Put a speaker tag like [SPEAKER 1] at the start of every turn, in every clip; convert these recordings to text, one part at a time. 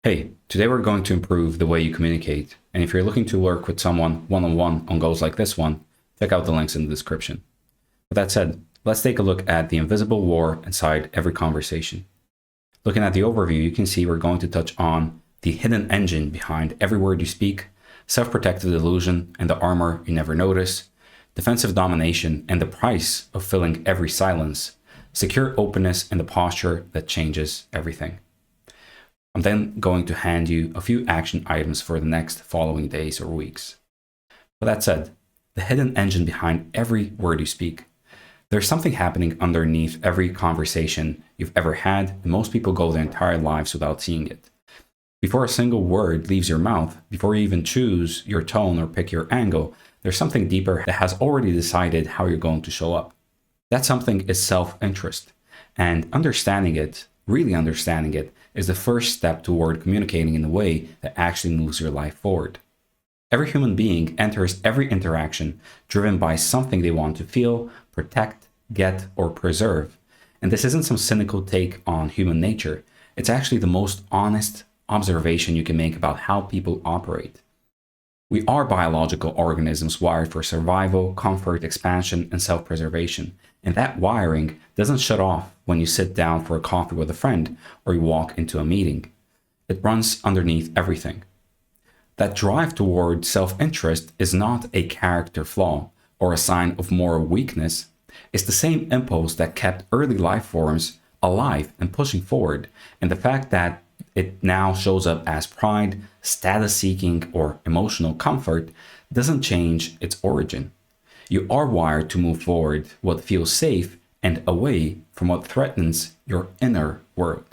[SPEAKER 1] Hey, today we're going to improve the way you communicate. And if you're looking to work with someone one-on-one on goals like this one, check out the links in the description. With that said, let's take a look at the invisible war inside every conversation. Looking at the overview, you can see we're going to touch on the hidden engine behind every word you speak, self-protective delusion and the armor you never notice, defensive domination and the price of filling every silence, secure openness and the posture that changes everything. I'm then going to hand you a few action items for the next following days or weeks. With that said, the hidden engine behind every word you speak. There's something happening underneath every conversation you've ever had, and most people go their entire lives without seeing it. Before a single word leaves your mouth, before you even choose your tone or pick your angle, there's something deeper that has already decided how you're going to show up. That something is self-interest, and understanding it, really understanding it, is the first step toward communicating in a way that actually moves your life forward. Every human being enters every interaction driven by something they want to feel, protect, get, or preserve. And this isn't some cynical take on human nature. It's actually the most honest observation you can make about how people operate. We are biological organisms wired for survival, comfort, expansion, and self-preservation. And that wiring doesn't shut off when you sit down for a coffee with a friend or you walk into a meeting. It runs underneath everything. That drive toward self-interest is not a character flaw or a sign of moral weakness. It's the same impulse that kept early life forms alive and pushing forward. And the fact that it now shows up as pride, status-seeking, or emotional comfort doesn't change its origin. You are wired to move forward what feels safe and away from what threatens your inner world.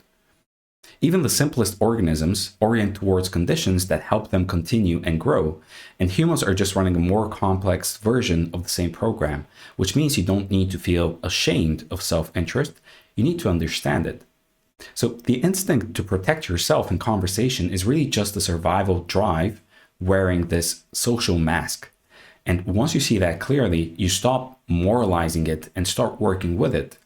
[SPEAKER 1] Even the simplest organisms orient towards conditions that help them continue and grow, and humans are just running a more complex version of the same program, which means you don't need to feel ashamed of self-interest, you need to understand it. So the instinct to protect yourself in conversation is really just a survival drive wearing this social mask. And once you see that clearly, you stop moralizing it and start working with it,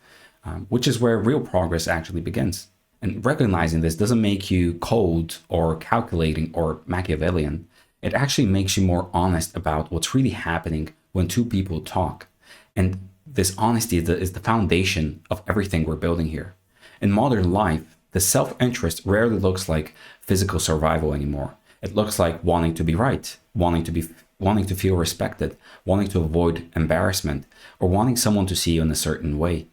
[SPEAKER 1] which is where real progress actually begins. And recognizing this doesn't make you cold or calculating or Machiavellian. It actually makes you more honest about what's really happening when two people talk. And this honesty is the foundation of everything we're building here. In modern life, the self-interest rarely looks like physical survival anymore. It looks like wanting to be right, wanting to feel respected, wanting to avoid embarrassment, or wanting someone to see you in a certain way.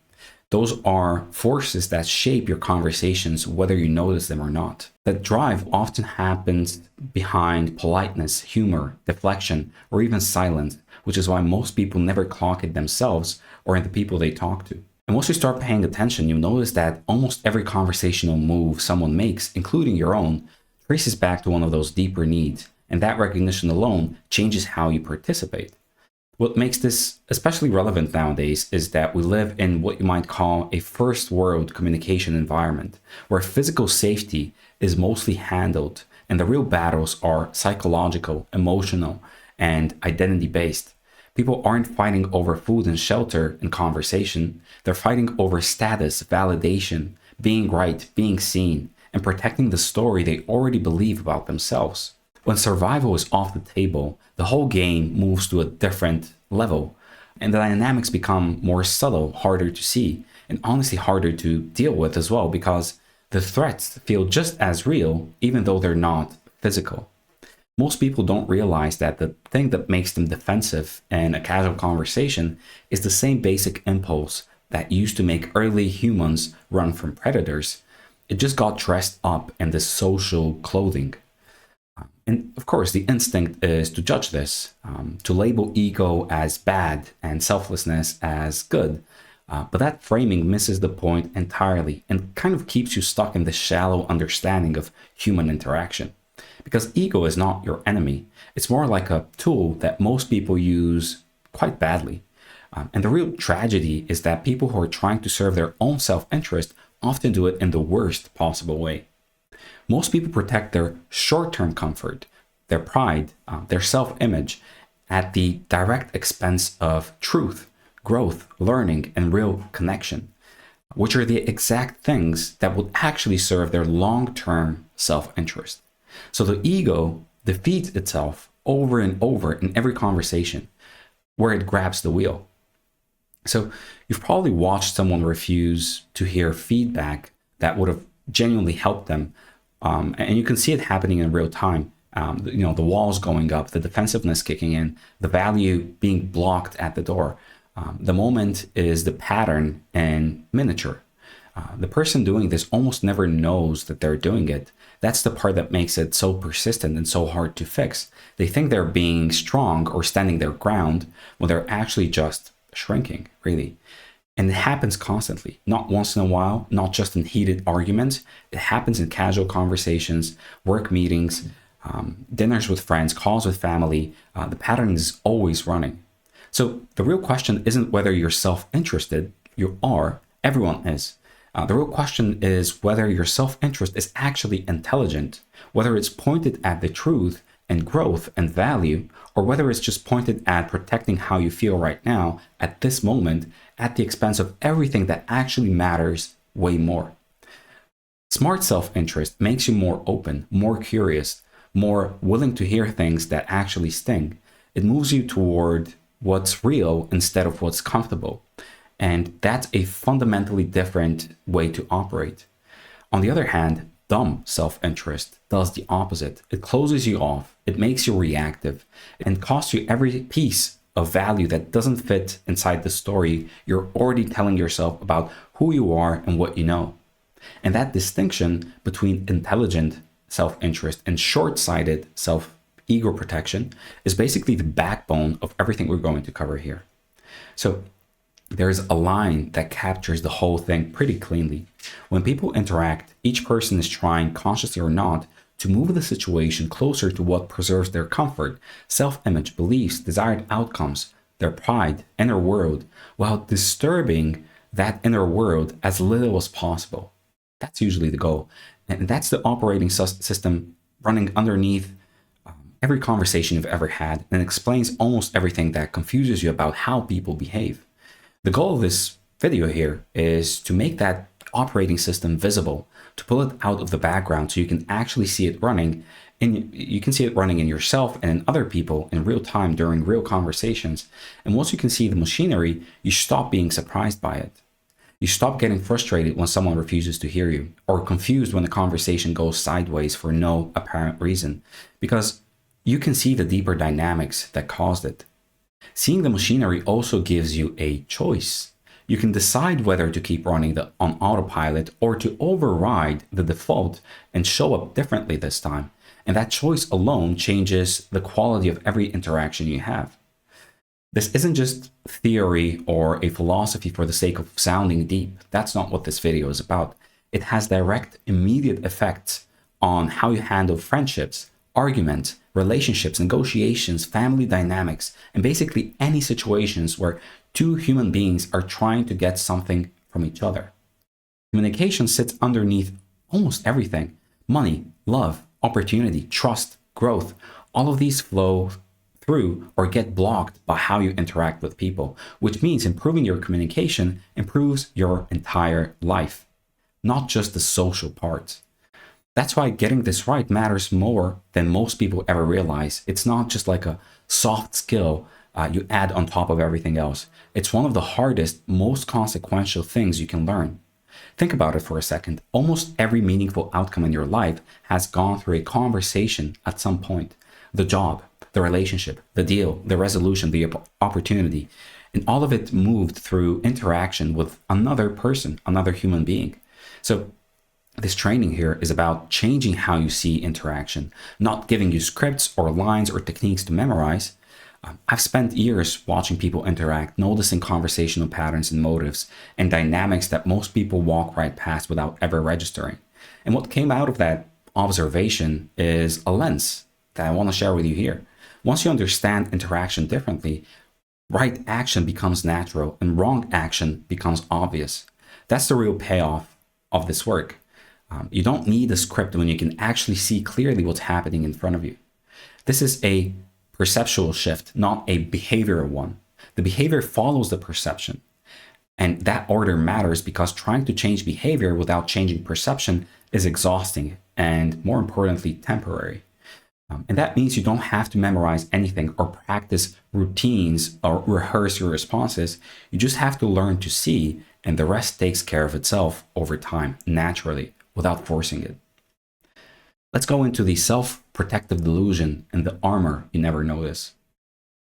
[SPEAKER 1] Those are forces that shape your conversations whether you notice them or not. That drive often happens behind politeness, humor, deflection, or even silence, which is why most people never clock it themselves or in the people they talk to. And once you start paying attention, you'll notice that almost every conversational move someone makes, including your own, traces back to one of those deeper needs, and that recognition alone changes how you participate. What makes this especially relevant nowadays is that we live in what you might call a first world communication environment, where physical safety is mostly handled, and the real battles are psychological, emotional, and identity-based. People aren't fighting over food and shelter in conversation. They're fighting over status, validation, being right, being seen, and protecting the story they already believe about themselves. When survival is off the table, the whole game moves to a different level, and the dynamics become more subtle, harder to see, and honestly harder to deal with as well, because the threats feel just as real, even though they're not physical. Most people don't realize that the thing that makes them defensive in a casual conversation is the same basic impulse that used to make early humans run from predators. It just got dressed up in this social clothing. And of course, the instinct is to judge this, to label ego as bad and selflessness as good. But that framing misses the point entirely and kind of keeps you stuck in this shallow understanding of human interaction. Because ego is not your enemy. It's more like a tool that most people use quite badly. And the real tragedy is that people who are trying to serve their own self-interest often do it in the worst possible way. Most people protect their short-term comfort, their pride, their self-image at the direct expense of truth, growth, learning, and real connection. which are the exact things that would actually serve their long-term self-interest. So the ego defeats itself over and over in every conversation where it grabs the wheel. So you've probably watched someone refuse to hear feedback that would have genuinely helped them. And you can see it happening in real time. The walls going up, the defensiveness kicking in, the value being blocked at the door. The moment is the pattern in miniature. The person doing this almost never knows that they're doing it. That's the part that makes it so persistent and so hard to fix. They think they're being strong or standing their ground when they're actually just shrinking, really. And it happens constantly, not once in a while, not just in heated arguments. It happens in casual conversations, work meetings, dinners with friends, calls with family. The pattern is always running. So the real question isn't whether you're self-interested. You are. Everyone is. The real question is whether your self-interest is actually intelligent, whether it's pointed at the truth and growth and value, or whether it's just pointed at protecting how you feel right now at this moment at the expense of everything that actually matters way more. Smart self-interest makes you more open, more curious, more willing to hear things that actually sting. It moves you toward what's real instead of what's comfortable. And that's a fundamentally different way to operate. On the other hand, dumb self-interest does the opposite. It closes you off, it makes you reactive, and costs you every piece of value that doesn't fit inside the story you're already telling yourself about who you are and what you know. And that distinction between intelligent self-interest and short-sighted self-ego protection is basically the backbone of everything we're going to cover here. So there's a line that captures the whole thing pretty cleanly. When people interact, each person is trying, consciously or not, to move the situation closer to what preserves their comfort, self-image, beliefs, desired outcomes, their pride, inner world, while disturbing that inner world as little as possible. That's usually the goal. And that's the operating system running underneath every conversation you've ever had, and explains almost everything that confuses you about how people behave. The goal of this video here is to make that operating system visible, to pull it out of the background so you can actually see it running. And you can see it running in yourself and in other people in real time during real conversations. And once you can see the machinery, you stop being surprised by it. You stop getting frustrated when someone refuses to hear you, or confused when the conversation goes sideways for no apparent reason, because you can see the deeper dynamics that caused it. Seeing the machinery also gives you a choice. You can decide whether to keep running on autopilot or to override the default and show up differently this time. And that choice alone changes the quality of every interaction you have. This isn't just theory or a philosophy for the sake of sounding deep. That's not what this video is about. It has direct, immediate effects on how you handle friendships, arguments, relationships, negotiations, family dynamics, and basically any situations where two human beings are trying to get something from each other. Communication sits underneath almost everything. Money, love, opportunity, trust, growth. All of these flow through or get blocked by how you interact with people, which means improving your communication improves your entire life, not just the social part. That's why getting this right matters more than most people ever realize. It's not just like a soft skill you add on top of everything else. It's one of the hardest, most consequential things you can learn. Think about it for a second. Almost every meaningful outcome in your life has gone through a conversation at some point. The job, the relationship, the deal, the resolution, the opportunity, and all of it moved through interaction with another person, another human being. So this training here is about changing how you see interaction, not giving you scripts or lines or techniques to memorize. I've spent years watching people interact, noticing conversational patterns and motives and dynamics that most people walk right past without ever registering. And what came out of that observation is a lens that I want to share with you here. Once you understand interaction differently, right action becomes natural and wrong action becomes obvious. That's the real payoff of this work. You don't need a script when you can actually see clearly what's happening in front of you. This is a perceptual shift, not a behavioral one. The behavior follows the perception. And that order matters because trying to change behavior without changing perception is exhausting and, more importantly, temporary. And that means you don't have to memorize anything or practice routines or rehearse your responses. You just have to learn to see, and the rest takes care of itself over time, naturally, without forcing it. Let's go into the self-protective delusion and the armor you never notice.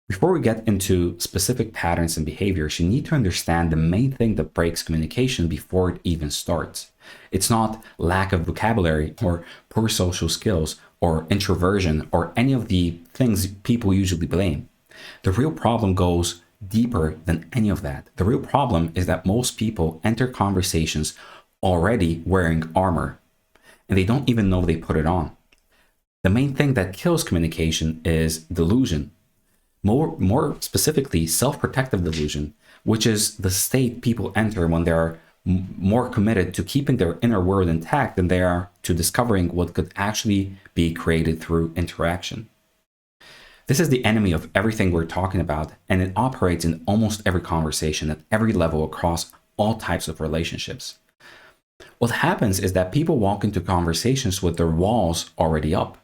[SPEAKER 1] Before we get into specific patterns and behaviors, you need to understand the main thing that breaks communication before it even starts. It's not lack of vocabulary or poor social skills or introversion or any of the things people usually blame. The real problem goes deeper than any of that. The real problem is that most people enter conversations already wearing armor, and they don't even know they put it on. The main thing that kills communication is delusion. More specifically, self-protective delusion, which is the state people enter when they're more committed to keeping their inner world intact than they are to discovering what could actually be created through interaction. This is the enemy of everything we're talking about, and it operates in almost every conversation at every level across all types of relationships. What happens is that people walk into conversations with their walls already up.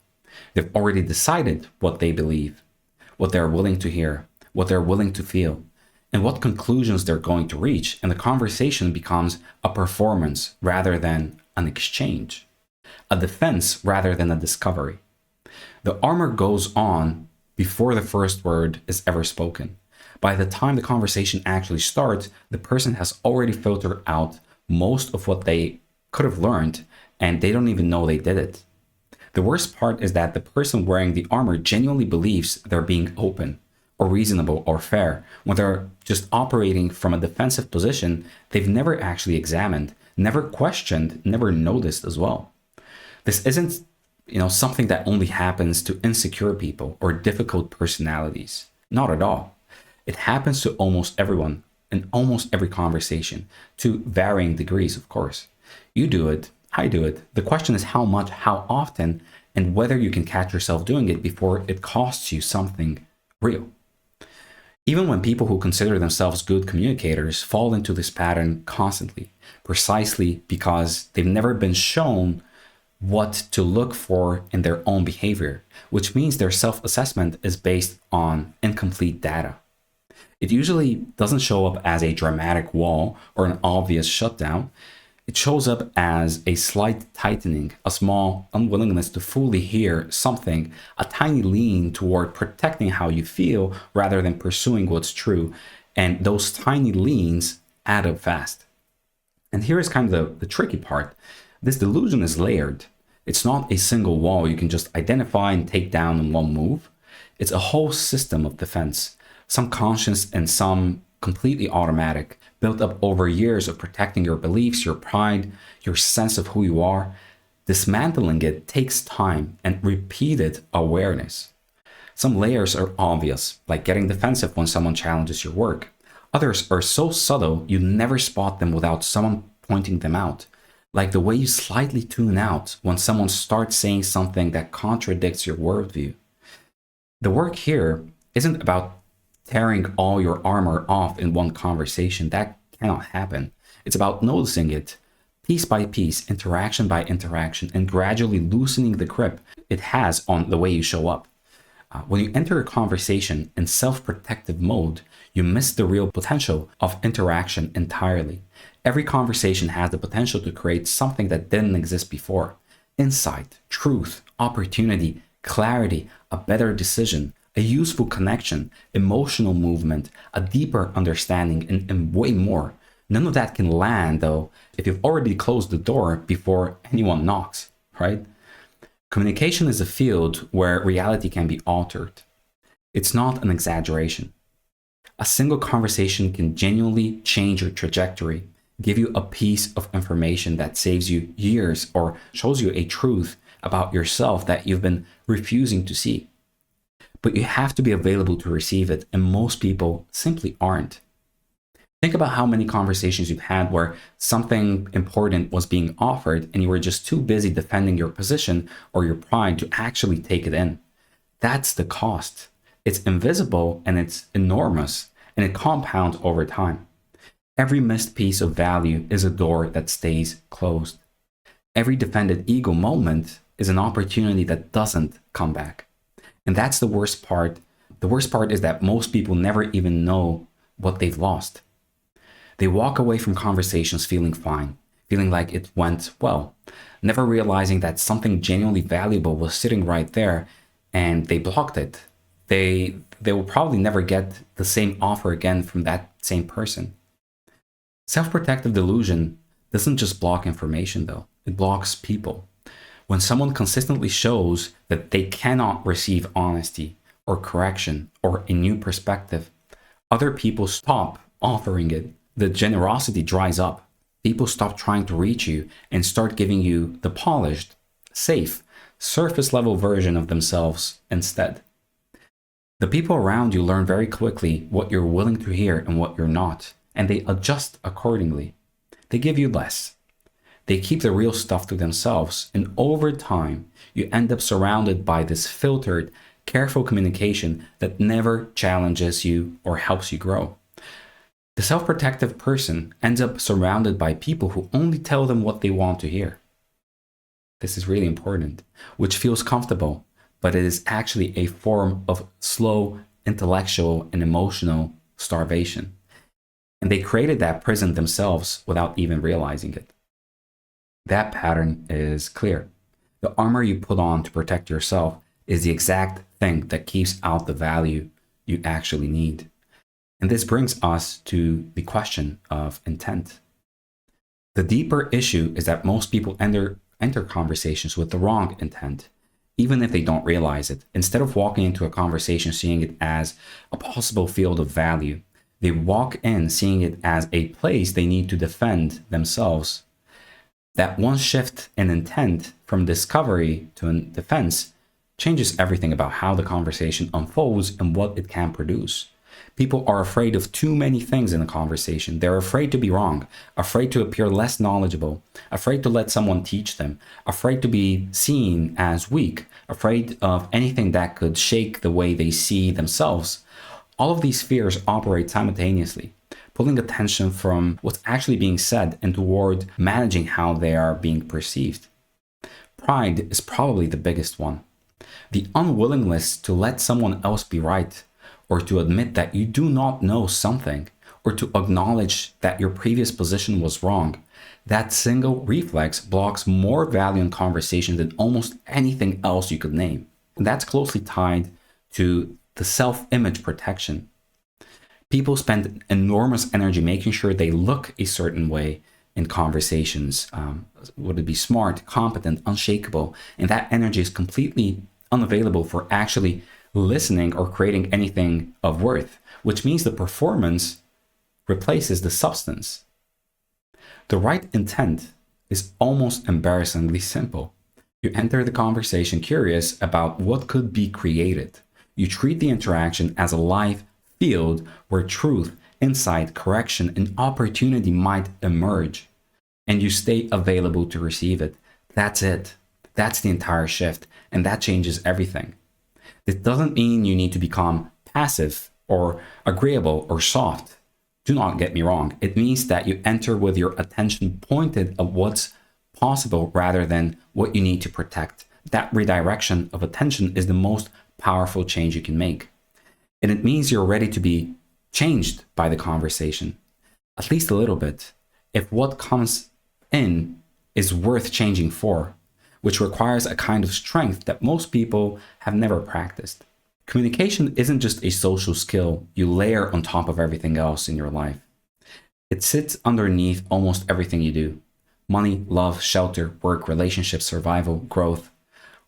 [SPEAKER 1] They've already decided what they believe, what they're willing to hear, what they're willing to feel, and what conclusions they're going to reach, and the conversation becomes a performance rather than an exchange, a defense rather than a discovery. The armor goes on before the first word is ever spoken. By the time the conversation actually starts, the person has already filtered out most of what they could have learned, and they don't even know they did it. The worst part is that the person wearing the armor genuinely believes they're being open or reasonable or fair when they're just operating from a defensive position they've never actually examined, never questioned, never noticed as well. This isn't, something that only happens to insecure people or difficult personalities. Not at all. It happens to almost everyone in almost every conversation, to varying degrees, of course. You do it, I do it. The question is how much, how often, and whether you can catch yourself doing it before it costs you something real. Even when people who consider themselves good communicators fall into this pattern constantly, precisely because they've never been shown what to look for in their own behavior, which means their self-assessment is based on incomplete data. It usually doesn't show up as a dramatic wall or an obvious shutdown. It shows up as a slight tightening, a small unwillingness to fully hear something, a tiny lean toward protecting how you feel rather than pursuing what's true. And those tiny leans add up fast. And here is kind of the tricky part. This delusion is layered. It's not a single wall you can just identify and take down in one move. It's a whole system of defense, some conscious and some completely automatic, built up over years of protecting your beliefs, your pride, your sense of who you are. Dismantling it takes time and repeated awareness. Some layers are obvious, like getting defensive when someone challenges your work. Others are so subtle you never spot them without someone pointing them out, like the way you slightly tune out when someone starts saying something that contradicts your worldview. The work here isn't about tearing all your armor off in one conversation. That cannot happen. It's about noticing it piece by piece, interaction by interaction, and gradually loosening the grip it has on the way you show up. When you enter a conversation in self-protective mode, you miss the real potential of interaction entirely. Every conversation has the potential to create something that didn't exist before. Insight, truth, opportunity, clarity, a better decision, a useful connection, emotional movement, a deeper understanding, and way more. None of that can land, though, if you've already closed the door before anyone knocks, right? Communication is a field where reality can be altered. It's not an exaggeration. A single conversation can genuinely change your trajectory, give you a piece of information that saves you years or shows you a truth about yourself that you've been refusing to see. But you have to be available to receive it, and most people simply aren't. Think about how many conversations you've had where something important was being offered and you were just too busy defending your position or your pride to actually take it in. That's the cost. It's invisible and it's enormous, and it compounds over time. Every missed piece of value is a door that stays closed. Every defended ego moment is an opportunity that doesn't come back. And that's the worst part. The worst part is that most people never even know what they've lost. They walk away from conversations feeling fine, feeling like it went well, never realizing that something genuinely valuable was sitting right there and they blocked it. They will probably never get the same offer again from that same person. Self-protective delusion doesn't just block information though, it blocks people. When someone consistently shows that they cannot receive honesty or correction or a new perspective, other people stop offering it. The generosity dries up. People stop trying to reach you and start giving you the polished, safe, surface level version of themselves instead. The people around you learn very quickly what you're willing to hear and what you're not, and they adjust accordingly. They give you less. They keep the real stuff to themselves, and over time, you end up surrounded by this filtered, careful communication that never challenges you or helps you grow. The self-protective person ends up surrounded by people who only tell them what they want to hear. This is really important, which feels comfortable, but it is actually a form of slow, intellectual, and emotional starvation. And they created that prison themselves without even realizing it. That pattern is clear. The armor you put on to protect yourself is the exact thing that keeps out the value you actually need. And this brings us to the question of intent. The deeper issue is that most people enter conversations with the wrong intent, even if they don't realize it. Instead of walking into a conversation seeing it as a possible field of value, they walk in seeing it as a place they need to defend themselves. That one shift in intent from discovery to defense changes everything about how the conversation unfolds and what it can produce. People are afraid of too many things in a conversation. They're afraid to be wrong, afraid to appear less knowledgeable, afraid to let someone teach them, afraid to be seen as weak, afraid of anything that could shake the way they see themselves. All of these fears operate simultaneously, pulling attention from what's actually being said and toward managing how they are being perceived. Pride is probably the biggest one. The unwillingness to let someone else be right, or to admit that you do not know something, or to acknowledge that your previous position was wrong. That single reflex blocks more value in conversation than almost anything else you could name. And that's closely tied to the self-image protection. People spend enormous energy making sure they look a certain way in conversations. Would it be smart, competent, unshakable? And that energy is completely unavailable for actually listening or creating anything of worth, which means the performance replaces the substance. The right intent is almost embarrassingly simple. You enter the conversation curious about what could be created. You treat the interaction as a live field where truth, insight, correction, and opportunity might emerge, and you stay available to receive it. That's it. That's the entire shift, and that changes everything. This doesn't mean you need to become passive or agreeable or soft. Do not get me wrong. It means that you enter with your attention pointed at what's possible rather than what you need to protect. That redirection of attention is the most powerful change you can make. And it means you're ready to be changed by the conversation, at least a little bit, if what comes in is worth changing for, which requires a kind of strength that most people have never practiced. Communication isn't just a social skill you layer on top of everything else in your life. It sits underneath almost everything you do. Money, love, shelter, work, relationships, survival, growth.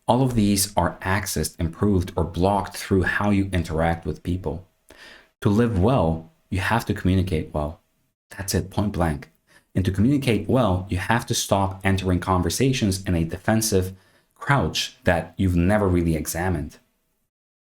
[SPEAKER 1] All of these are accessed, improved, or blocked through how you interact with people. To live well, you have to communicate well. That's it, point blank. And to communicate well, you have to stop entering conversations in a defensive crouch that you've never really examined.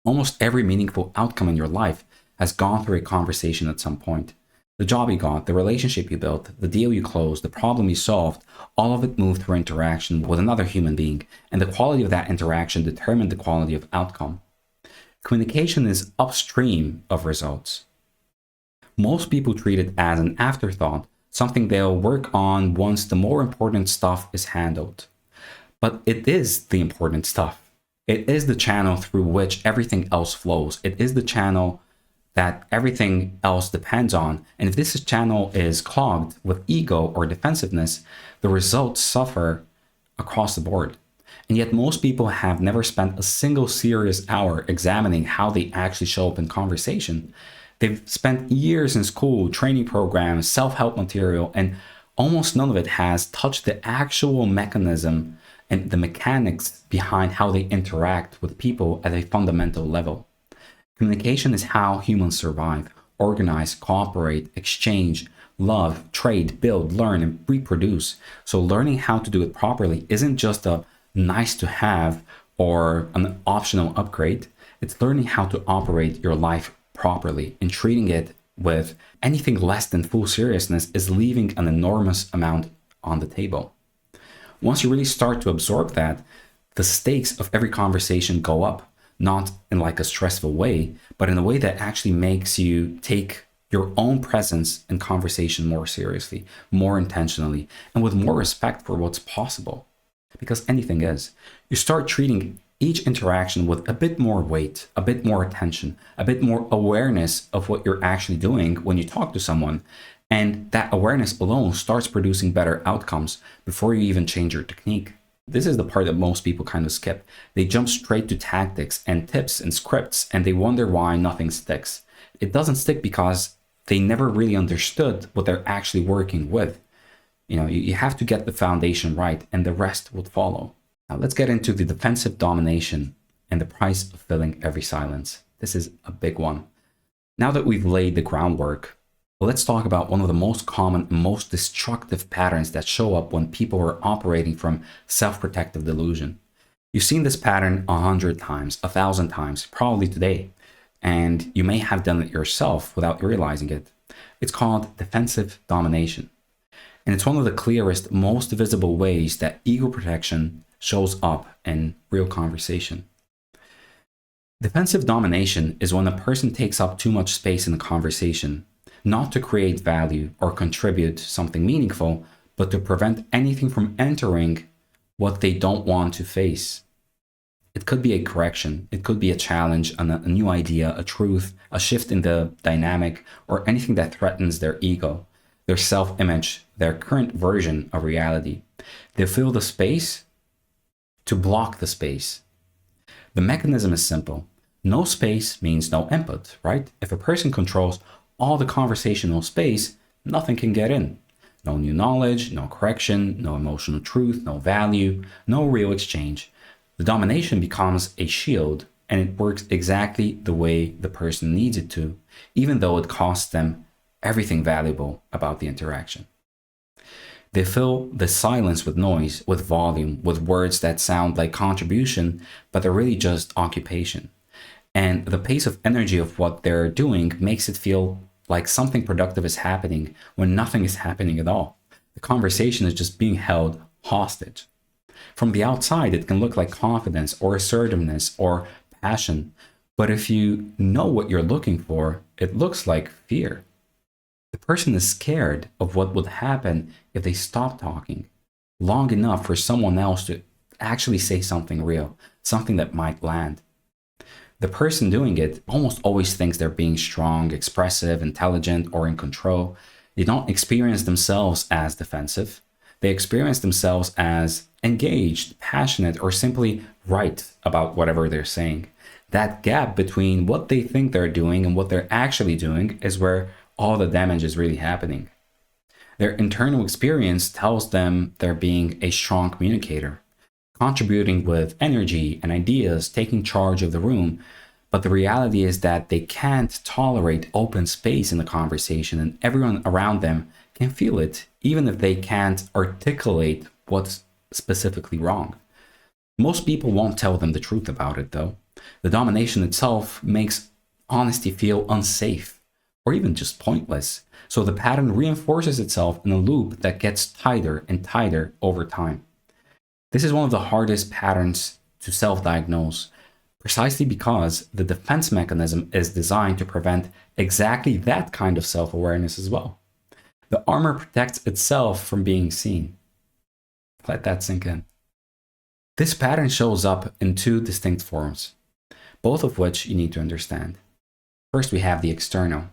[SPEAKER 1] Almost every meaningful outcome in your life has gone through a conversation at some point. The job you got, the relationship you built, the deal you closed, the problem you solved, all of it moved through interaction with another human being, and the quality of that interaction determined the quality of outcome. Communication is upstream of results. Most people treat it as an afterthought, something they'll work on once the more important stuff is handled. But it is the important stuff. It is the channel through which everything else flows. It is the channel that everything else depends on. And if this channel is clogged with ego or defensiveness, the results suffer across the board. And yet most people have never spent a single serious hour examining how they actually show up in conversation. They've spent years in school, training programs, self-help material, and almost none of it has touched the actual mechanism and the mechanics behind how they interact with people at a fundamental level. Communication is how humans survive, organize, cooperate, exchange, love, trade, build, learn, and reproduce. So learning how to do it properly isn't just a nice to have or an optional upgrade. It's learning how to operate your life properly, and treating it with anything less than full seriousness is leaving an enormous amount on the table. Once you really start to absorb that, the stakes of every conversation go up, not in like a stressful way, but in a way that actually makes you take your own presence in conversation more seriously, more intentionally, and with more respect for what's possible. Because anything is. You start treating each interaction with a bit more weight, a bit more attention, a bit more awareness of what you're actually doing when you talk to someone. And that awareness alone starts producing better outcomes before you even change your technique. This is the part that most people kind of skip. They jump straight to tactics and tips and scripts, and they wonder why nothing sticks. It doesn't stick because they never really understood what they're actually working with. You have to get the foundation right, and the rest will follow. Now let's get into the defensive domination and the price of filling every silence. This is a big one. Now that we've laid the groundwork, let's talk about one of the most common and most destructive patterns that show up when people are operating from self-protective delusion. You've seen this pattern 100 times, 1,000 times, probably today, and you may have done it yourself without realizing it. It's called defensive domination. And it's one of the clearest, most visible ways that ego protection shows up in real conversation. Defensive domination is when a person takes up too much space in a conversation, not to create value or contribute something meaningful, but to prevent anything from entering what they don't want to face. It could be a correction, it could be a challenge, a new idea, a truth, a shift in the dynamic, or anything that threatens their ego, their self-image, their current version of reality. They fill the space to block the space. The mechanism is simple. No space means no input, right? If a person controls all the conversational space, nothing can get in. No new knowledge, no correction, no emotional truth, no value, no real exchange. The domination becomes a shield, and it works exactly the way the person needs it to, even though it costs them everything valuable about the interaction. They fill the silence with noise, with volume, with words that sound like contribution, but they're really just occupation. And the pace of energy of what they're doing makes it feel like something productive is happening when nothing is happening at all. The conversation is just being held hostage. From the outside, it can look like confidence or assertiveness or passion, but if you know what you're looking for, it looks like fear. The person is scared of what would happen if they stop talking long enough for someone else to actually say something real, something that might land. The person doing it almost always thinks they're being strong, expressive, intelligent, or in control. They don't experience themselves as defensive. They experience themselves as engaged, passionate, or simply right about whatever they're saying. That gap between what they think they're doing and what they're actually doing is where all the damage is really happening. Their internal experience tells them they're being a strong communicator, contributing with energy and ideas, taking charge of the room. But the reality is that they can't tolerate open space in the conversation, and everyone around them can feel it, even if they can't articulate what's specifically wrong. Most people won't tell them the truth about it, though. The domination itself makes honesty feel unsafe, or even just pointless. So the pattern reinforces itself in a loop that gets tighter and tighter over time. This is one of the hardest patterns to self-diagnose, precisely because the defense mechanism is designed to prevent exactly that kind of self-awareness as well. The armor protects itself from being seen. Let that sink in. This pattern shows up in two distinct forms, both of which you need to understand. First, we have the external.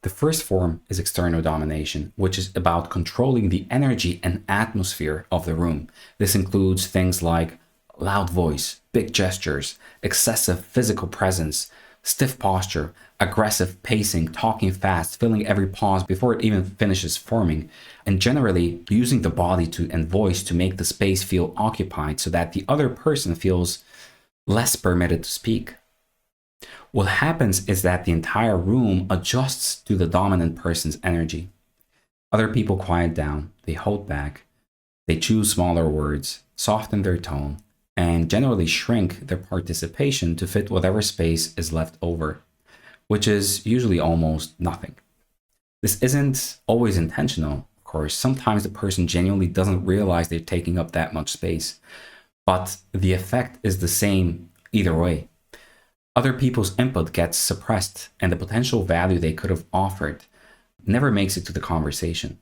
[SPEAKER 1] The first form is external domination, which is about controlling the energy and atmosphere of the room. This includes things like loud voice, big gestures, excessive physical presence, stiff posture, aggressive pacing, talking fast, filling every pause before it even finishes forming, and generally using the body and voice to make the space feel occupied so that the other person feels less permitted to speak. What happens is that the entire room adjusts to the dominant person's energy. Other people quiet down, they hold back, they choose smaller words, soften their tone, and generally shrink their participation to fit whatever space is left over, which is usually almost nothing. This isn't always intentional, of course. Sometimes the person genuinely doesn't realize they're taking up that much space, but the effect is the same either way. Other people's input gets suppressed, and the potential value they could have offered never makes it to the conversation.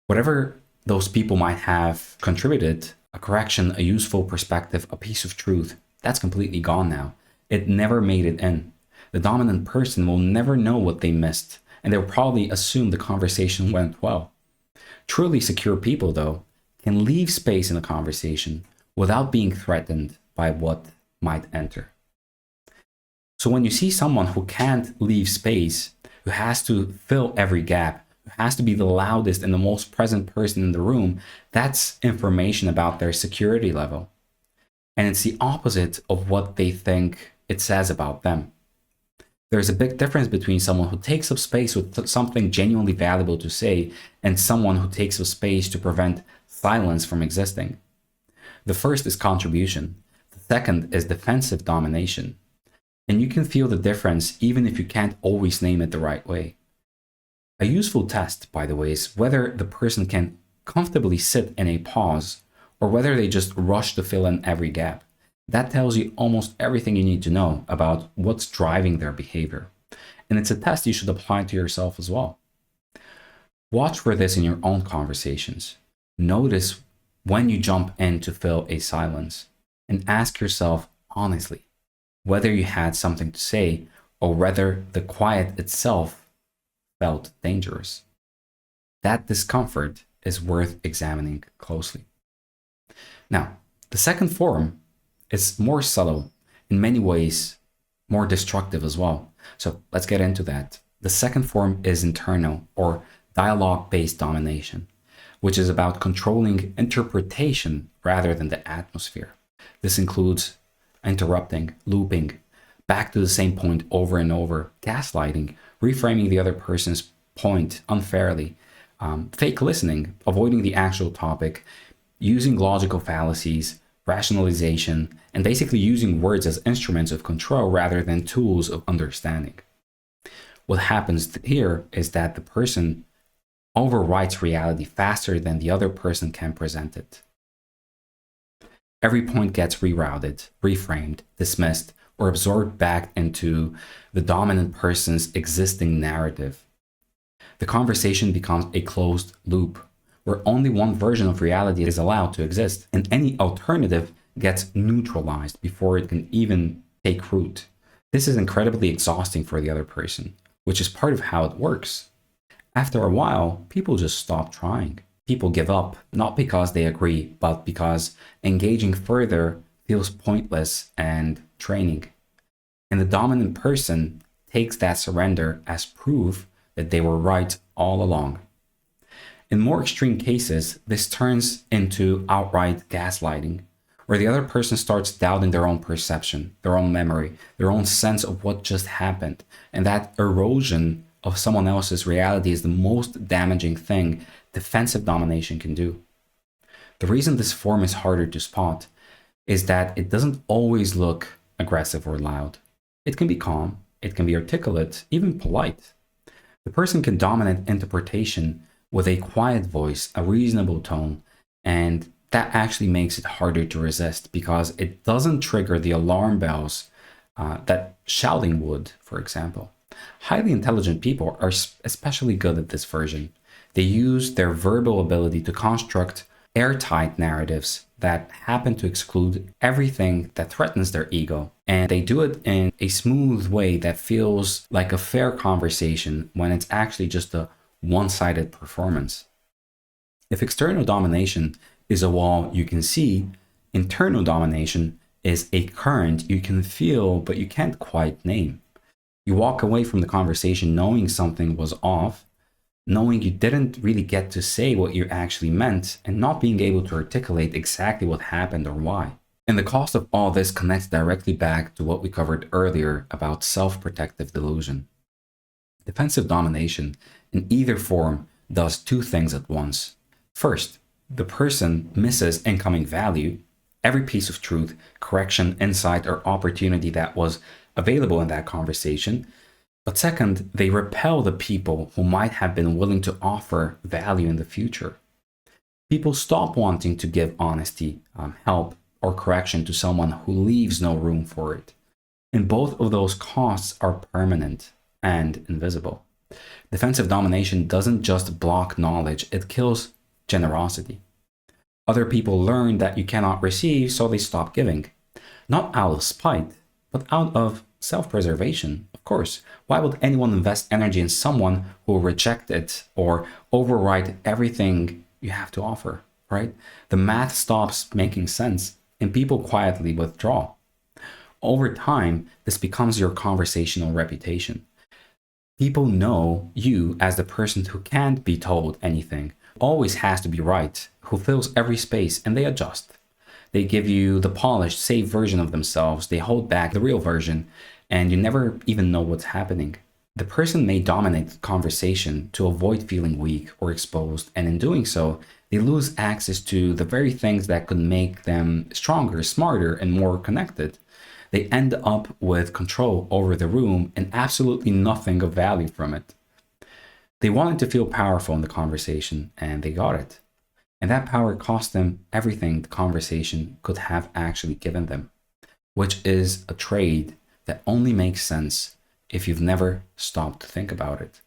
[SPEAKER 1] Whatever those people might have contributed, a correction, a useful perspective, a piece of truth, that's completely gone now. It never made it in. The dominant person will never know what they missed, and they'll probably assume the conversation went well. Truly secure people, though, can leave space in a conversation without being threatened by what might enter. So when you see someone who can't leave space, who has to fill every gap, who has to be the loudest and the most present person in the room, that's information about their security level. And it's the opposite of what they think it says about them. There's a big difference between someone who takes up space with something genuinely valuable to say and someone who takes up space to prevent silence from existing. The first is contribution. The second is defensive domination. And you can feel the difference even if you can't always name it the right way. A useful test, by the way, is whether the person can comfortably sit in a pause or whether they just rush to fill in every gap. That tells you almost everything you need to know about what's driving their behavior. And it's a test you should apply to yourself as well. Watch for this in your own conversations. Notice when you jump in to fill a silence and ask yourself honestly whether you had something to say or whether the quiet itself felt dangerous. That discomfort is worth examining closely. Now, the second form is more subtle, in many ways more destructive as well. So let's get into that. The second form is internal or dialogue-based domination, which is about controlling interpretation rather than the atmosphere. This includes interrupting, looping, back to the same point over and over, gaslighting, reframing the other person's point unfairly, fake listening, avoiding the actual topic, using logical fallacies, rationalization, and basically using words as instruments of control rather than tools of understanding. What happens here is that the person overwrites reality faster than the other person can present it. Every point gets rerouted, reframed, dismissed, or absorbed back into the dominant person's existing narrative. The conversation becomes a closed loop, where only one version of reality is allowed to exist, and any alternative gets neutralized before it can even take root. This is incredibly exhausting for the other person, which is part of how it works. After a while, people just stop trying. People give up, not because they agree, but because engaging further feels pointless and draining. And the dominant person takes that surrender as proof that they were right all along. In more extreme cases, this turns into outright gaslighting, where the other person starts doubting their own perception, their own memory, their own sense of what just happened. And that erosion of someone else's reality is the most damaging thing defensive domination can do. The reason this form is harder to spot is that it doesn't always look aggressive or loud. It can be calm, it can be articulate, even polite. The person can dominate interpretation with a quiet voice, a reasonable tone, and that actually makes it harder to resist because it doesn't trigger the alarm bells that shouting would, for example. Highly intelligent people are especially good at this version. They use their verbal ability to construct airtight narratives that happen to exclude everything that threatens their ego. And they do it in a smooth way that feels like a fair conversation when it's actually just a one-sided performance. If external domination is a wall you can see, internal domination is a current you can feel but you can't quite name. You walk away from the conversation knowing something was off, knowing you didn't really get to say what you actually meant, and not being able to articulate exactly what happened or why. And the cost of all this connects directly back to what we covered earlier about self-protective delusion. Defensive domination, in either form, does two things at once. First, the person misses incoming value, every piece of truth, correction, insight, or opportunity that was available in that conversation. But second, they repel the people who might have been willing to offer value in the future. People stop wanting to give honesty, help, or correction to someone who leaves no room for it. And both of those costs are permanent and invisible. Defensive domination doesn't just block knowledge, it kills generosity. Other people learn that you cannot receive, so they stop giving. Not out of spite, but out of self-preservation. Of course, why would anyone invest energy in someone who will reject it or override everything you have to offer, right? The math stops making sense and people quietly withdraw. Over time, this becomes your conversational reputation. People know you as the person who can't be told anything, always has to be right, who fills every space, and they adjust. They give you the polished, safe version of themselves, they hold back the real version, and you never even know what's happening. The person may dominate the conversation to avoid feeling weak or exposed, and in doing so, they lose access to the very things that could make them stronger, smarter, and more connected. They end up with control over the room and absolutely nothing of value from it. They wanted to feel powerful in the conversation, and they got it. And that power cost them everything the conversation could have actually given them, which is a trade that only makes sense if you've never stopped to think about it.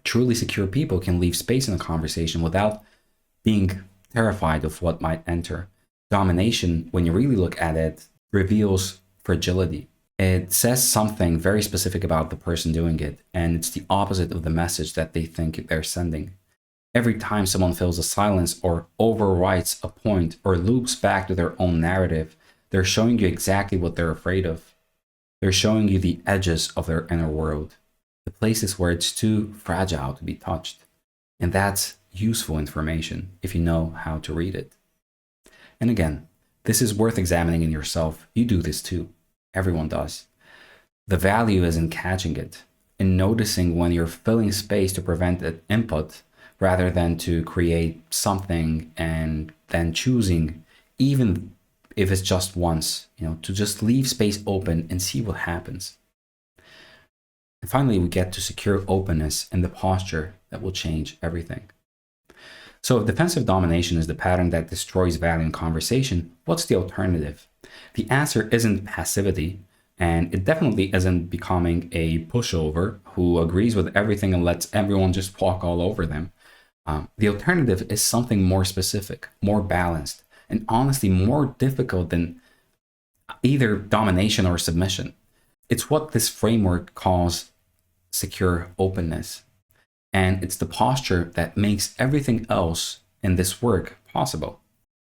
[SPEAKER 1] Truly secure people can leave space in a conversation without being terrified of what might enter. Domination, when you really look at it, reveals fragility. It says something very specific about the person doing it, and it's the opposite of the message that they think they're sending. Every time someone fills a silence or overwrites a point or loops back to their own narrative, they're showing you exactly what they're afraid of. They're showing you the edges of their inner world, the places where it's too fragile to be touched. And that's useful information if you know how to read it. And again, this is worth examining in yourself. You do this too. Everyone does. The value is in catching it, in noticing when you're filling space to prevent an input rather than to create something and then choosing, even if it's just once, to just leave space open and see what happens. And finally, we get to secure openness and the posture that will change everything. So if defensive domination is the pattern that destroys value in conversation, what's the alternative? The answer isn't passivity, and it definitely isn't becoming a pushover who agrees with everything and lets everyone just walk all over them. The alternative is something more specific, more balanced, and honestly more difficult than either domination or submission. It's what this framework calls secure openness. And it's the posture that makes everything else in this work possible.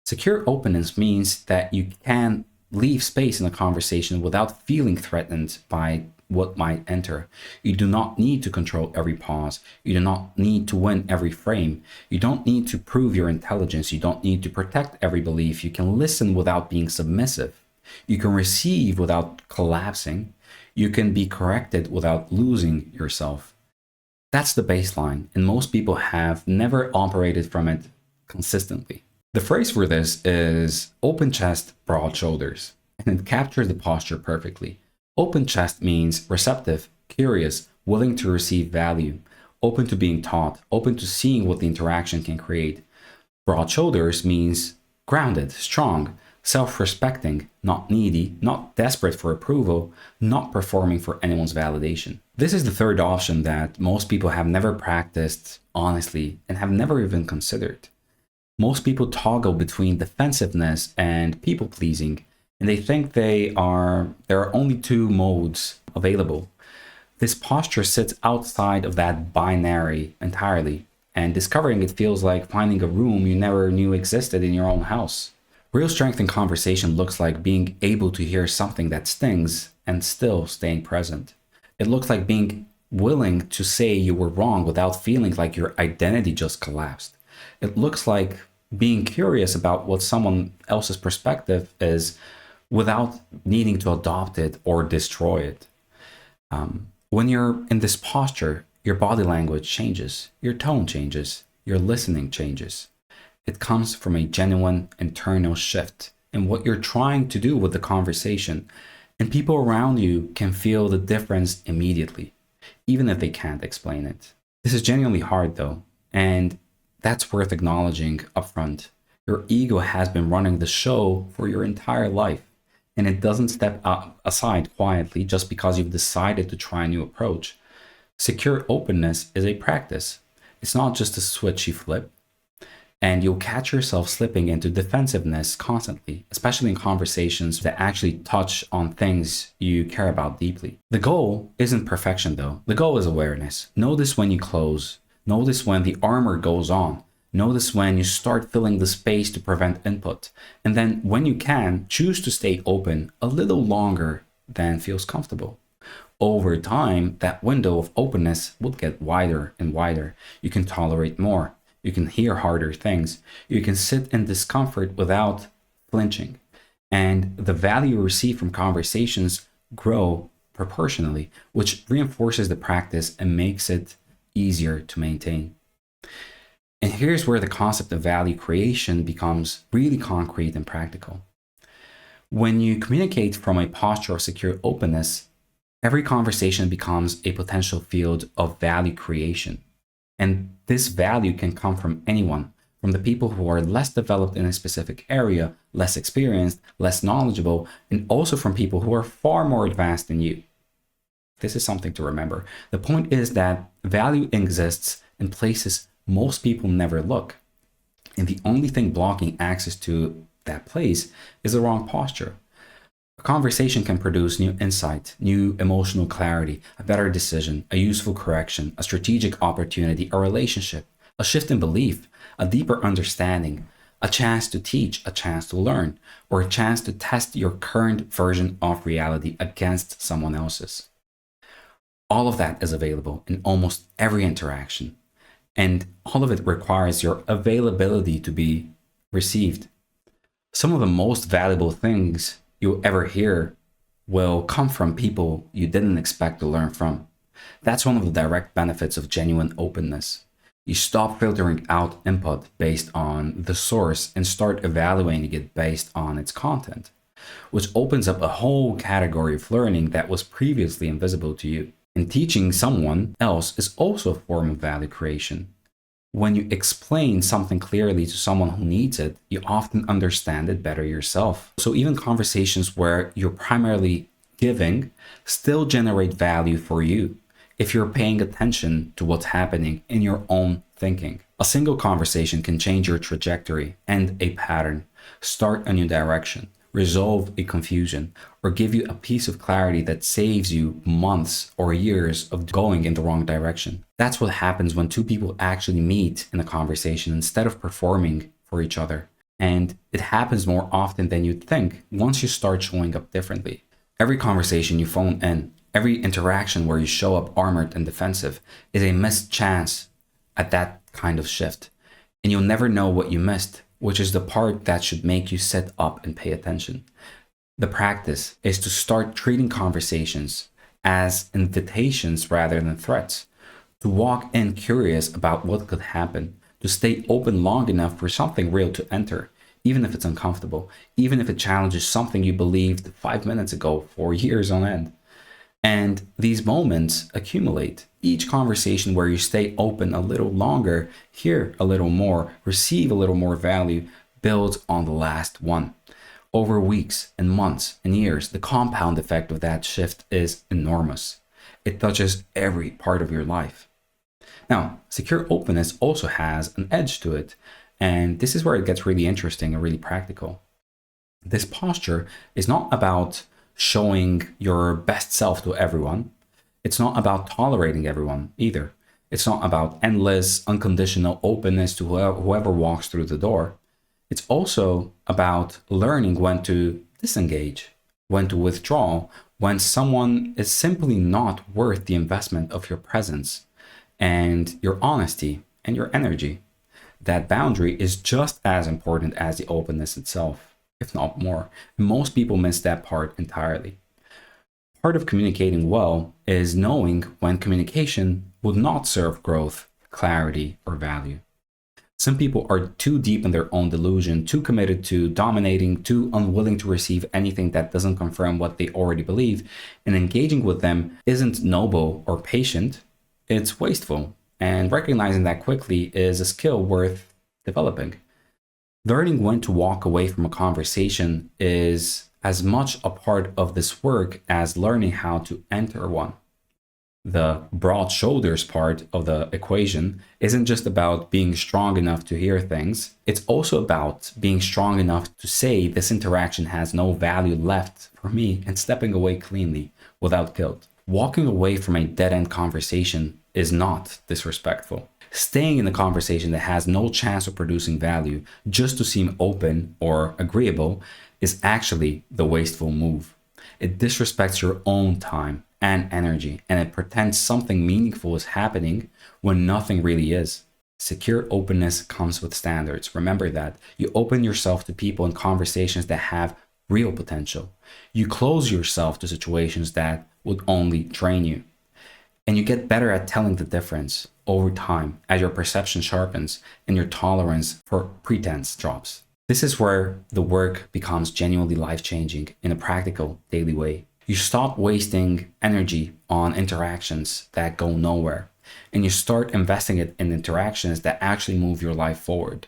[SPEAKER 1] Secure openness means that you can leave space in a conversation without feeling threatened by what might enter. You do not need to control every pause. You do not need to win every frame. You don't need to prove your intelligence. You don't need to protect every belief. You can listen without being submissive. You can receive without collapsing. You can be corrected without losing yourself. That's the baseline, and most people have never operated from it consistently. The phrase for this is open chest, broad shoulders, and it captures the posture perfectly. Open chest means receptive, curious, willing to receive value, open to being taught, open to seeing what the interaction can create. Broad shoulders means grounded, strong, self-respecting, not needy, not desperate for approval, not performing for anyone's validation. This is the third option that most people have never practiced honestly and have never even considered. Most people toggle between defensiveness and people-pleasing, and they think there are only two modes available. This posture sits outside of that binary entirely, and discovering it feels like finding a room you never knew existed in your own house. Real strength in conversation looks like being able to hear something that stings and still staying present. It looks like being willing to say you were wrong without feeling like your identity just collapsed. It looks like being curious about what someone else's perspective is without needing to adopt it or destroy it. When you're in this posture, your body language changes, your tone changes, your listening changes. It comes from a genuine internal shift in what you're trying to do with the conversation, and people around you can feel the difference immediately, even if they can't explain it. This is genuinely hard though, and that's worth acknowledging upfront. Your ego has been running the show for your entire life, and it doesn't step aside quietly just because you've decided to try a new approach. Secure openness is a practice. It's not just a switch you flip, and you'll catch yourself slipping into defensiveness constantly, especially in conversations that actually touch on things you care about deeply. The goal isn't perfection though. The goal is awareness. Notice when you close. Notice when the armor goes on. Notice when you start filling the space to prevent input. And then when you can, choose to stay open a little longer than feels comfortable. Over time, that window of openness will get wider and wider. You can tolerate more. You can hear harder things. You can sit in discomfort without flinching. And the value you receive from conversations grow proportionally, which reinforces the practice and makes it easier to maintain. And here's where the concept of value creation becomes really concrete and practical. When you communicate from a posture of secure openness, every conversation becomes a potential field of value creation. And this value can come from anyone, from the people who are less developed in a specific area, less experienced, less knowledgeable, and also from people who are far more advanced than you. This is something to remember. The point is that value exists in places most people never look. And the only thing blocking access to that place is the wrong posture. A conversation can produce new insight, new emotional clarity, a better decision, a useful correction, a strategic opportunity, a relationship, a shift in belief, a deeper understanding, a chance to teach, a chance to learn, or a chance to test your current version of reality against someone else's. All of that is available in almost every interaction, and all of it requires your availability to be received. Some of the most valuable things you'll ever hear will come from people you didn't expect to learn from. That's one of the direct benefits of genuine openness. You stop filtering out input based on the source and start evaluating it based on its content, which opens up a whole category of learning that was previously invisible to you. And teaching someone else is also a form of value creation. When you explain something clearly to someone who needs it, you often understand it better yourself. So even conversations where you're primarily giving still generate value for you if you're paying attention to what's happening in your own thinking. A single conversation can change your trajectory and a pattern, start a new direction, resolve a confusion, or give you a piece of clarity that saves you months or years of going in the wrong direction. That's what happens when two people actually meet in a conversation instead of performing for each other. And it happens more often than you'd think once you start showing up differently. Every conversation you phone in, every interaction where you show up armored and defensive is a missed chance at that kind of shift. And you'll never know what you missed, which is the part that should make you sit up and pay attention. The practice is to start treating conversations as invitations rather than threats, to walk in curious about what could happen, to stay open long enough for something real to enter, even if it's uncomfortable, even if it challenges something you believed 5 minutes ago for years on end. And these moments accumulate. Each conversation where you stay open a little longer, hear a little more, receive a little more value, builds on the last one. Over weeks and months and years, the compound effect of that shift is enormous. It touches every part of your life. Now, secure openness also has an edge to it, and this is where it gets really interesting and really practical. This posture is not about showing your best self to everyone. It's not about tolerating everyone either. It's not about endless, unconditional openness to whoever walks through the door. It's also about learning when to disengage, when to withdraw, when someone is simply not worth the investment of your presence and your honesty and your energy. That boundary is just as important as the openness itself, if not more. Most people miss that part entirely. Part of communicating well is knowing when communication would not serve growth, clarity, or value. Some people are too deep in their own delusion, too committed to dominating, too unwilling to receive anything that doesn't confirm what they already believe, and engaging with them isn't noble or patient, it's wasteful. And recognizing that quickly is a skill worth developing. Learning when to walk away from a conversation is as much a part of this work as learning how to enter one. The broad shoulders part of the equation isn't just about being strong enough to hear things. It's also about being strong enough to say this interaction has no value left for me and stepping away cleanly without guilt. Walking away from a dead-end conversation is not disrespectful. Staying in a conversation that has no chance of producing value just to seem open or agreeable is actually the wasteful move. It disrespects your own time and energy, and it pretends something meaningful is happening when nothing really is. Secure openness comes with standards. Remember that. You open yourself to people and conversations that have real potential. You close yourself to situations that would only drain you. And you get better at telling the difference over time as your perception sharpens and your tolerance for pretense drops. This is where the work becomes genuinely life-changing in a practical, daily way. You stop wasting energy on interactions that go nowhere, and you start investing it in interactions that actually move your life forward.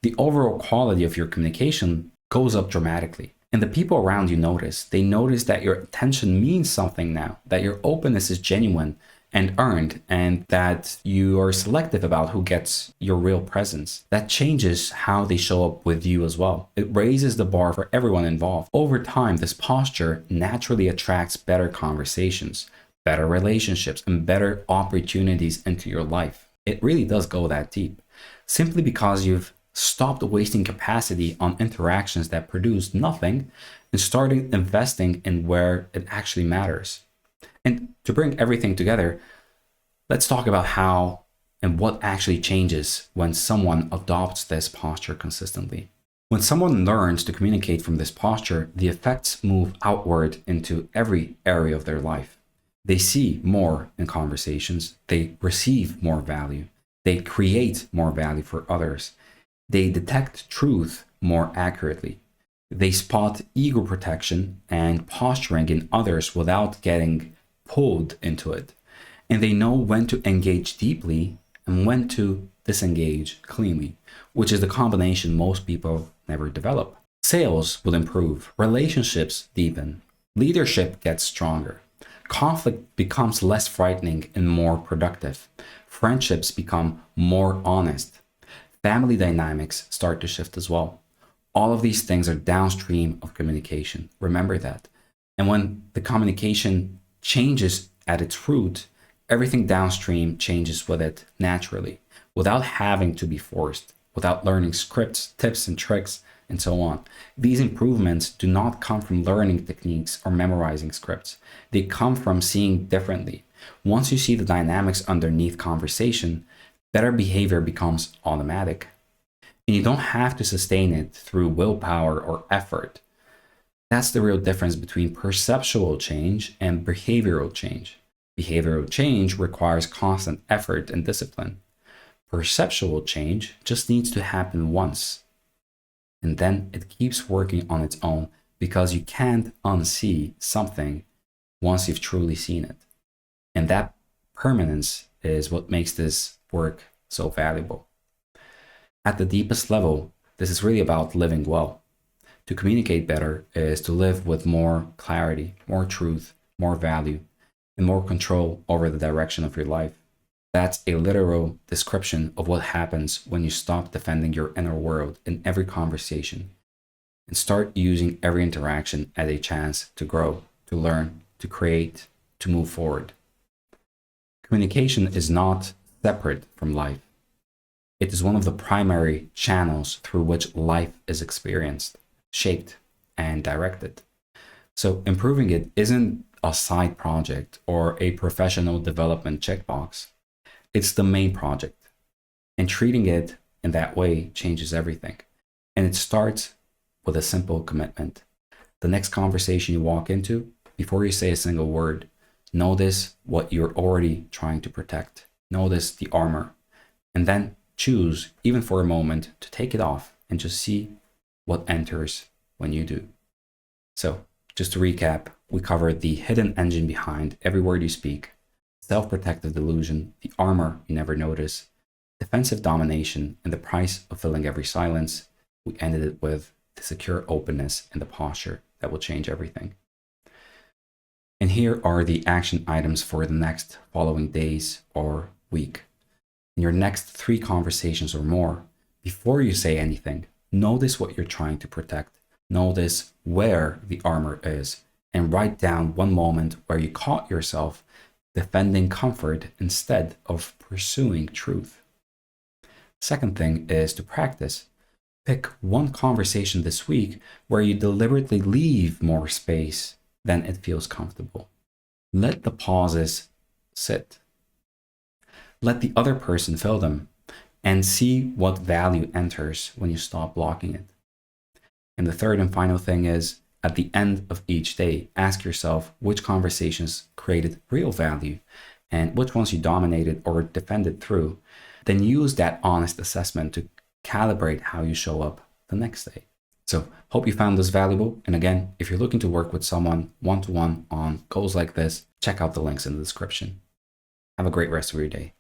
[SPEAKER 1] The overall quality of your communication goes up dramatically. And the people around you notice. They notice that your attention means something now, that your openness is genuine and earned, and that you are selective about who gets your real presence. That changes how they show up with you as well. It raises the bar for everyone involved. Over time, this posture naturally attracts better conversations, better relationships, and better opportunities into your life. It really does go that deep. Simply because you've stopped wasting capacity on interactions that produce nothing and started investing in where it actually matters. And to bring everything together, let's talk about how and what actually changes when someone adopts this posture consistently. When someone learns to communicate from this posture, the effects move outward into every area of their life. They see more in conversations, they receive more value, they create more value for others, they detect truth more accurately, they spot ego protection and posturing in others without getting pulled into it, and they know when to engage deeply and when to disengage cleanly, which is the combination most people never develop. Sales will improve, relationships deepen, leadership gets stronger, conflict becomes less frightening and more productive, friendships become more honest, family dynamics start to shift as well. All of these things are downstream of communication. Remember that. And when the communication changes at its root, everything downstream changes with it naturally, without having to be forced, without learning scripts, tips and tricks, and so on. These improvements do not come from learning techniques or memorizing scripts. They come from seeing differently. Once you see the dynamics underneath conversation, better behavior becomes automatic. And you don't have to sustain it through willpower or effort. That's the real difference between perceptual change and behavioral change. Behavioral change requires constant effort and discipline. Perceptual change just needs to happen once. And then it keeps working on its own because you can't unsee something once you've truly seen it. And that permanence is what makes this work so valuable. At the deepest level, this is really about living well. To communicate better is to live with more clarity, more truth, more value, and more control over the direction of your life. That's a literal description of what happens when you stop defending your inner world in every conversation and start using every interaction as a chance to grow, to learn, to create, to move forward. Communication is not separate from life. It is one of the primary channels through which life is experienced, shaped, and directed. So improving it isn't a side project or a professional development checkbox. It's the main project. And treating it in that way changes everything. And it starts with a simple commitment. The next conversation you walk into, before you say a single word, notice what you're already trying to protect. Notice the armor. And then choose, even for a moment, to take it off and just see what enters when you do. So, just to recap, we covered the hidden engine behind every word you speak, self-protective delusion, the armor you never notice, defensive domination, and the price of filling every silence. We ended it with the secure openness and the posture that will change everything. And here are the action items for the next following days or week. In your next 3 conversations or more, before you say anything, notice what you're trying to protect. Notice where the armor is and write down one moment where you caught yourself defending comfort instead of pursuing truth. Second thing is to practice. Pick one conversation this week where you deliberately leave more space than it feels comfortable. Let the pauses sit. Let the other person fill them and see what value enters when you stop blocking it. And the third and final thing is, at the end of each day, ask yourself which conversations created real value and which ones you dominated or defended through. Then use that honest assessment to calibrate how you show up the next day. So, hope you found this valuable. And again, if you're looking to work with someone one-to-one on goals like this, check out the links in the description. Have a great rest of your day.